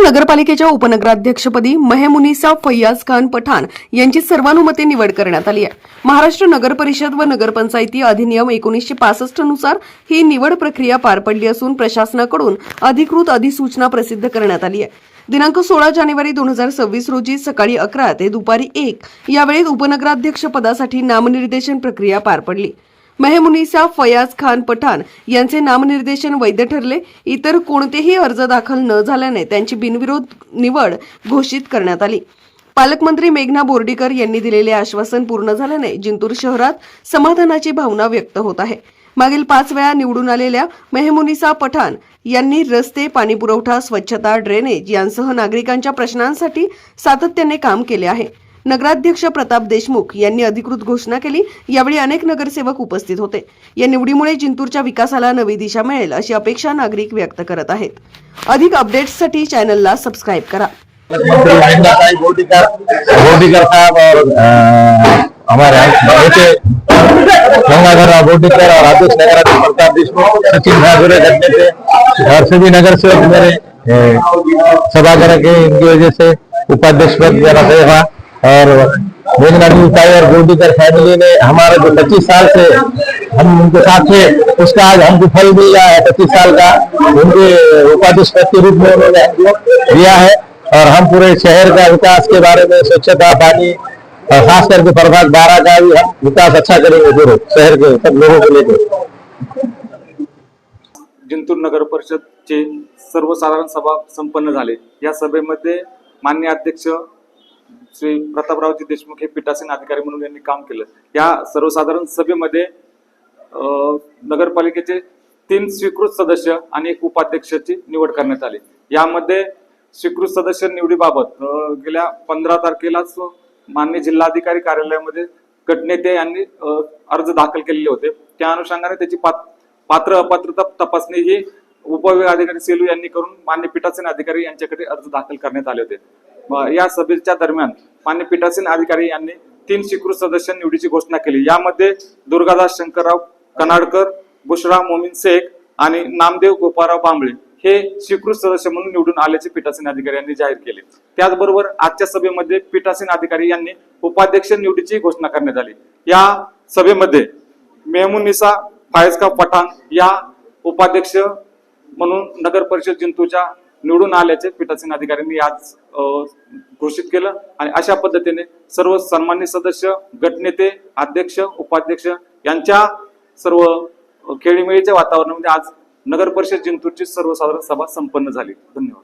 नगरपालिकेच्या उपनगराध्यक्षपदी मेहमुनिसा फैयाज खान पठाण यांची सर्वानुमते निवड करण्यात आली आहे। महाराष्ट्र नगर परिषद व नगरपंचायती अधिनियम 1965 नुसार ही निवड प्रक्रिया पार पडली असून प्रशासनाकडून अधिकृत अधिसूचना प्रसिद्ध करण्यात आली आहे। दिनांक 16 जानेवारी 2026 रोजी सकाळी 11 ते दुपारी 1 या वेळेत उपनगराध्यक्ष पदासाठी नामनिर्देशन प्रक्रिया पार पडली। मेहमुनिसा फैयाज खान पठाण यांचे नामनिर्देशन वैध ठरले। इतर कोणतेही अर्ज दाखल न झाल्याने त्यांची बिनविरोध निवड घोषित करण्यात आली। पालकमंत्री मेघना बोर्डीकर यांनी दिलेले आश्वासन पूर्ण झाल्याने जिंतूर शहरात समाधानाची भावना व्यक्त होत आहे। मागील 5 वेळा निवडून आलेल्या मेहमुनिसा पठाण यांनी रस्ते, पाणीपुरवठा, स्वच्छता, ड्रेनेज यांसह नागरिकांच्या प्रश्नांसाठी सातत्याने काम केले आहे। नगराध्यक्ष प्रताप देशमुख यांनी अधिकृत घोषणा केली। यावेळी अनेक नगरसेवक उपस्थित होते। या निवडीमुळे जिंतूरच्या विकासाला नवी दिशा मिळेल अशी अपेक्षा नागरिक व्यक्त करत आहेत। अधिक अपडेट्ससाठी चॅनलला सबस्क्राइब करा। बोर्डीकर साहब और हमारे बेटे गंगाधर बोर्डीकर और अध्यक्ष नगराध्यक्ष प्रताप देशमुख, सचिन भागुरे घटने थे और सभी नगर सेवक मेरे सभागार के इनकी वजह से उपाध्यक्ष पद मेरा रहा। और मेघनाडी और बोर्डीकर फैमिली ने हमारा जो 25 साल से हम उनके साथ थे उसका आज हमको फल मिला है। 25 साल का उनके उपाध्यक्ष पद के रूप में उन्होंने दिया है और हम पूरे शहर का विकास के बारे में, स्वच्छता, पानी और खास करके प्रभाग 12 का भी हम विकास अच्छा करेंगे पूरे शहर के सब लोगों को लेकर। जिंतूर नगर परिषदचे सर्वसाधारण सभा संपन्न झाले। या सभेमध्ये माननीय अध्यक्ष श्री प्रतापरावजी देशमुख हे पीठासीन अधिकारी म्हणून यांनी काम केलं। या सर्वसाधारण सभेमध्ये नगरपालिकेचे 3 स्वीकृत सदस्य आणि 1 उपाध्यक्षाची निवड करण्यात आली। यामध्ये स्वीकृत सदस्य निवडीबाबत गेल्या 15 तारखेलाच माननीय जिल्हाधिकारी कार्यालयामध्ये गटनेते यांनी अर्ज दाखल केलेले होते। त्या अनुषंगाने त्याची पात्र अपात्रता तपासणी ही उपविभाग अधिकारी सेलू यांनी करून मान्य पीठासीन अधिकारी यांच्याकडे अर्ज दाखल करण्यात आले होते। या सभेच्या दरम्यान मान्य पीठासीन अधिकारी यांनी 3 स्वीकृत सदस्य निवडीची घोषणा केली। यामध्ये दुर्गादास शंकरराव कनाडकर, बुशरा मोमीन शेख आणि नामदेव गोपाळराव बांबळे हे स्वीकृत सदस्य म्हणून निवडून आल्याचे पीठासीन अधिकारी यांनी जाहीर केले। त्याचबरोबर आजच्या सभेमध्ये पीठासीन अधिकारी यांनी उपाध्यक्ष निवडीची घोषणा करण्यात आली। या सभेमध्ये मेहमुनिसा फैयाज खान पठाण या उपाध्यक्ष म्हणून नगर परिषद जिंतूरच्या निवडून आल्याचे पीठासीन अधिकाऱ्यांनी आज घोषित केलं आणि अशा पद्धतीने सर्व सन्मानित सदस्य, गटनेते, अध्यक्ष, उपाध्यक्ष यांच्या सर्व खेळीमेळीच्या वातावरणामध्ये आज नगर परिषद जिंतूरची सर्वसाधारण सभा संपन्न झाली। धन्यवाद।